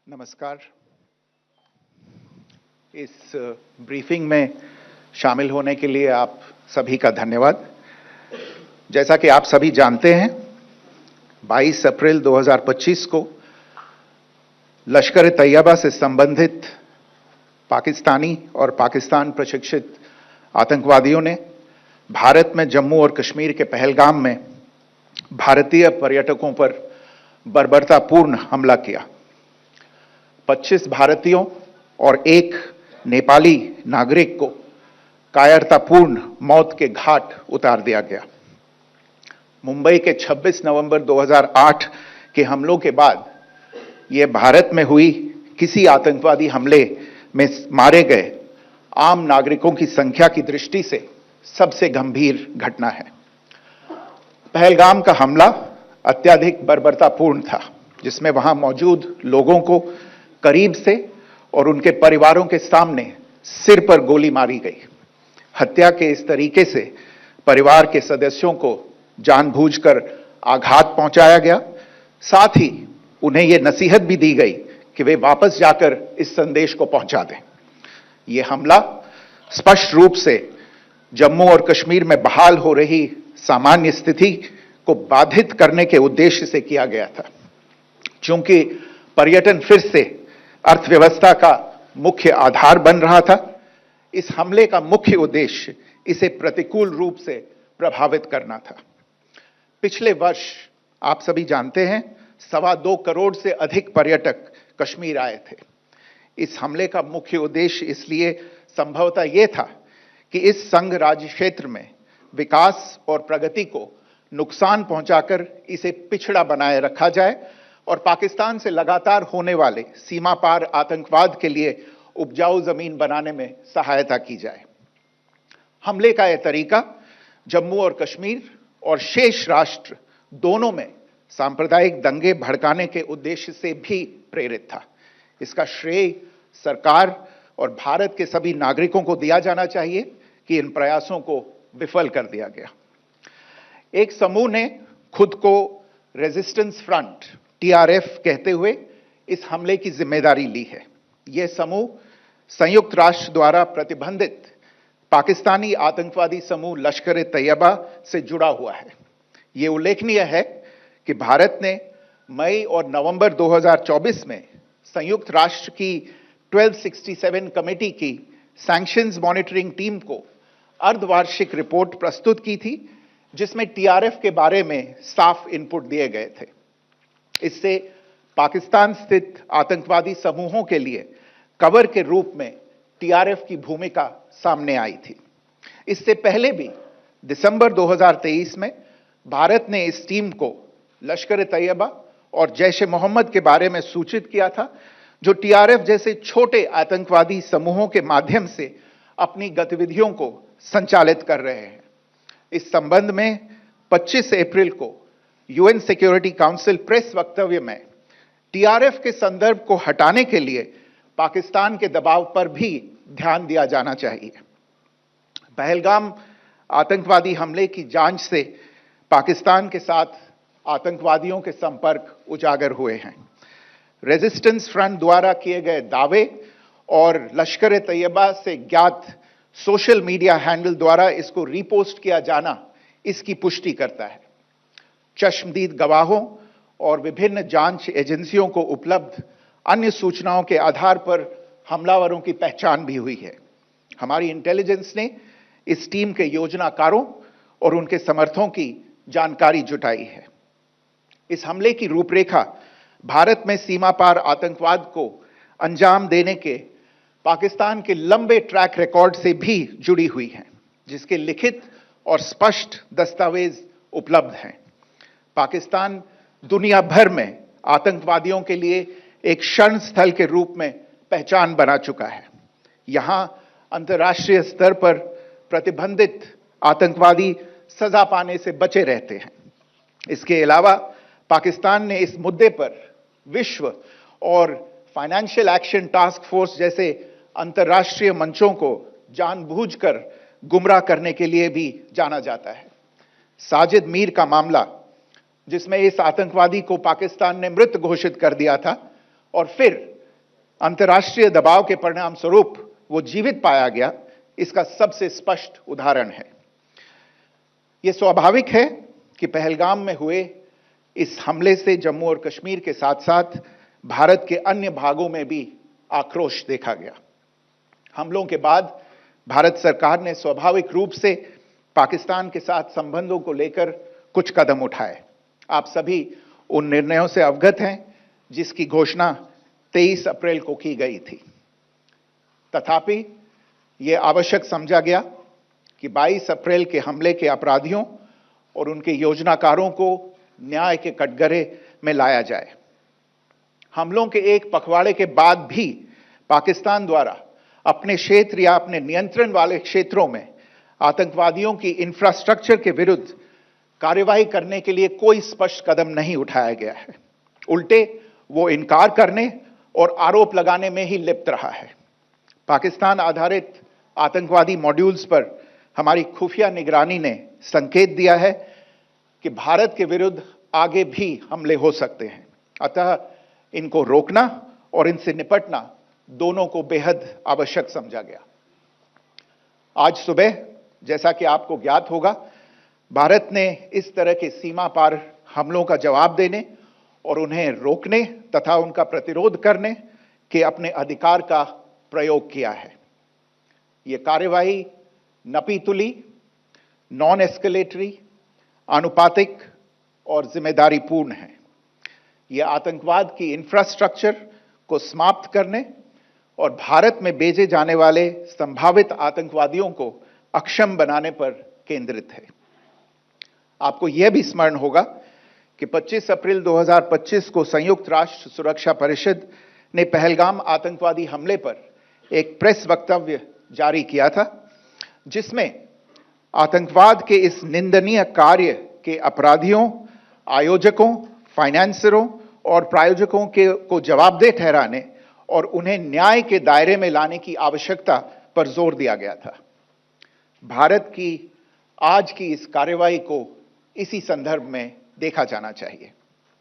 नमस्कार। इस ब्रीफिंग में शामिल होने के लिए आप सभी का धन्यवाद। जैसा कि आप सभी जानते हैं, 22 अप्रैल 2025 को लश्कर-ए-तैयबा से संबंधित पाकिस्तानी और पाकिस्तान प्रशिक्षित आतंकवादियों ने भारत में जम्मू और कश्मीर के पहलगाम में भारतीय पर्यटकों पर बर्बरतापूर्ण हमला किया। 25 भारतीयों और एक नेपाली नागरिक को कायरतापूर्ण मौत के घाट उतार दिया गया। मुंबई के 26 नवंबर 2008 के हमलों के बाद यह भारत में हुई किसी आतंकवादी हमले में मारे गए आम नागरिकों की संख्या की दृष्टि से सबसे गंभीर घटना है। पहलगाम का हमला अत्यधिक बर्बरतापूर्ण था, जिसमें वहां मौजूद लोगों को करीब से और उनके परिवारों के सामने सिर पर गोली मारी गई। हत्या के इस तरीके से परिवार के सदस्यों को जानबूझकर आघात पहुंचाया गया। साथ ही उन्हें यह नसीहत भी दी गई कि वे वापस जाकर इस संदेश को पहुंचा दें। यह हमला स्पष्ट रूप से जम्मू और कश्मीर में बहाल हो रही सामान्य स्थिति को बाधित करने के उद्देश्य से किया गया था। चूंकि पर्यटन फिर से अर्थव्यवस्था का मुख्य आधार बन रहा था, इस हमले का मुख्य उद्देश्य इसे प्रतिकूल रूप से प्रभावित करना था। पिछले वर्ष आप सभी जानते हैं, 2.25 करोड़ से अधिक पर्यटक कश्मीर आए थे। इस हमले का मुख्य उद्देश्य इसलिए संभवतः यह था कि इस संघ राज्य क्षेत्र में विकास और प्रगति को नुकसान पहुंचाकर इसे पिछड़ा बनाए रखा जाए और पाकिस्तान से लगातार होने वाले सीमा पार आतंकवाद के लिए उपजाऊ जमीन बनाने में सहायता की जाए। हमले का यह तरीका जम्मू और कश्मीर और शेष राष्ट्र दोनों में सांप्रदायिक दंगे भड़काने के उद्देश्य से भी प्रेरित था। इसका श्रेय सरकार और भारत के सभी नागरिकों को दिया जाना चाहिए कि इन प्रयासों को विफल कर दिया गया। एक समूह ने खुद को रेजिस्टेंस फ्रंट TRF कहते हुए इस हमले की जिम्मेदारी ली है। यह समूह संयुक्त राष्ट्र द्वारा प्रतिबंधित पाकिस्तानी आतंकवादी समूह लश्कर-ए-तैयबा से जुड़ा हुआ है। यह उल्लेखनीय है कि भारत ने मई और नवंबर 2024 में संयुक्त राष्ट्र की 1267 कमेटी की सैंक्शंस मॉनिटरिंग टीम को अर्धवार्षिक रिपोर्ट प्रस्तुत की थी, जिसमें TRF के बारे में साफ इनपुट दिए गए थे। इससे पाकिस्तान स्थित आतंकवादी समूहों के लिए कवर के रूप में TRF की भूमिका सामने आई थी। इससे पहले भी दिसंबर 2023 में भारत ने इस टीम को लश्कर-ए-तैयबा और जैश-ए-मोहम्मद के बारे में सूचित किया था, जो TRF जैसे छोटे आतंकवादी समूहों के माध्यम से अपनी गतिविधियों को संचालित कर रहे हैं। इस संबंध में 25 अप्रैल को UN सिक्योरिटी काउंसिल प्रेस वक्तव्य में TRF के संदर्भ को हटाने के लिए पाकिस्तान के दबाव पर भी ध्यान दिया जाना चाहिए। पहलगाम आतंकवादी हमले की जांच से पाकिस्तान के साथ आतंकवादियों के संपर्क उजागर हुए हैं। रेजिस्टेंस फ्रंट द्वारा किए गए दावे और लश्कर-ए-तैयबा से ज्ञात सोशल मीडिया हैंडल द्वारा इसको रीपोस्ट किया जाना इसकी पुष्टि करता है। चश्मदीद गवाहों और विभिन्न जांच एजेंसियों को उपलब्ध अन्य सूचनाओं के आधार पर हमलावरों की पहचान भी हुई है। हमारी इंटेलिजेंस ने इस टीम के योजनाकारों और उनके समर्थकों की जानकारी जुटाई है। इस हमले की रूपरेखा भारत में सीमा पार आतंकवाद को अंजाम देने के पाकिस्तान के लंबे ट्रैक रिकॉर्ड से भी जुड़ी हुई है, जिसके लिखित और स्पष्ट दस्तावेज उपलब्ध हैं। पाकिस्तान दुनिया भर में आतंकवादियों के लिए एक शरण स्थल के रूप में पहचान बना चुका है। यहां अंतर्राष्ट्रीय स्तर पर प्रतिबंधित आतंकवादी सजा पाने से बचे रहते हैं। इसके अलावा पाकिस्तान ने इस मुद्दे पर विश्व और फाइनेंशियल एक्शन टास्क फोर्स जैसे अंतर्राष्ट्रीय मंचों को जानबूझकर गुमराह करने के लिए भी जाना जाता है। साजिद मीर का मामला, जिसमें इस आतंकवादी को पाकिस्तान ने मृत घोषित कर दिया था और फिर अंतर्राष्ट्रीय दबाव के परिणाम स्वरूप वो जीवित पाया गया, इसका सबसे स्पष्ट उदाहरण है। यह स्वाभाविक है कि पहलगाम में हुए इस हमले से जम्मू और कश्मीर के साथ साथ भारत के अन्य भागों में भी आक्रोश देखा गया। हमलों के बाद भारत सरकार ने स्वाभाविक रूप से पाकिस्तान के साथ संबंधों को लेकर कुछ कदम उठाए। आप सभी उन निर्णयों से अवगत हैं जिसकी घोषणा 23 अप्रैल को की गई थी। तथापि यह आवश्यक समझा गया कि 22 अप्रैल के हमले के अपराधियों और उनके योजनाकारों को न्याय के कटघरे में लाया जाए। हमलों के एक पखवाड़े के बाद भी पाकिस्तान द्वारा अपने क्षेत्र या अपने नियंत्रण वाले क्षेत्रों में आतंकवादियों की इंफ्रास्ट्रक्चर के विरुद्ध कार्रवाई करने के लिए कोई स्पष्ट कदम नहीं उठाया गया है। उल्टे वो इनकार करने और आरोप लगाने में ही लिप्त रहा है। पाकिस्तान आधारित आतंकवादी मॉड्यूल्स पर हमारी खुफिया निगरानी ने संकेत दिया है कि भारत के विरुद्ध आगे भी हमले हो सकते हैं। अतः इनको रोकना और इनसे निपटना दोनों को बेहद आवश्यक समझा गया। आज सुबह, जैसा कि आपको ज्ञात होगा, भारत ने इस तरह के सीमा पार हमलों का जवाब देने और उन्हें रोकने तथा उनका प्रतिरोध करने के अपने अधिकार का प्रयोग किया है। यह कार्यवाही नपीतुली, नॉन एस्केलेटरी, आनुपातिक और जिम्मेदारीपूर्ण है। यह आतंकवाद की इंफ्रास्ट्रक्चर को समाप्त करने और भारत में भेजे जाने वाले संभावित आतंकवादियों को अक्षम बनाने पर केंद्रित है। आपको यह भी स्मरण होगा कि 25 अप्रैल 2025 को संयुक्त राष्ट्र सुरक्षा परिषद ने पहलगाम आतंकवादी हमले पर एक प्रेस वक्तव्य जारी किया था, जिसमें आतंकवाद के इस निंदनीय कार्य के अपराधियों, आयोजकों, फाइनेंसरों और प्रायोजकों को जवाबदेह ठहराने और उन्हें न्याय के दायरे में लाने की आवश्यकता पर जोर दिया गया था। भारत की आज की इस कार्रवाई को इसी संदर्भ में देखा जाना चाहिए।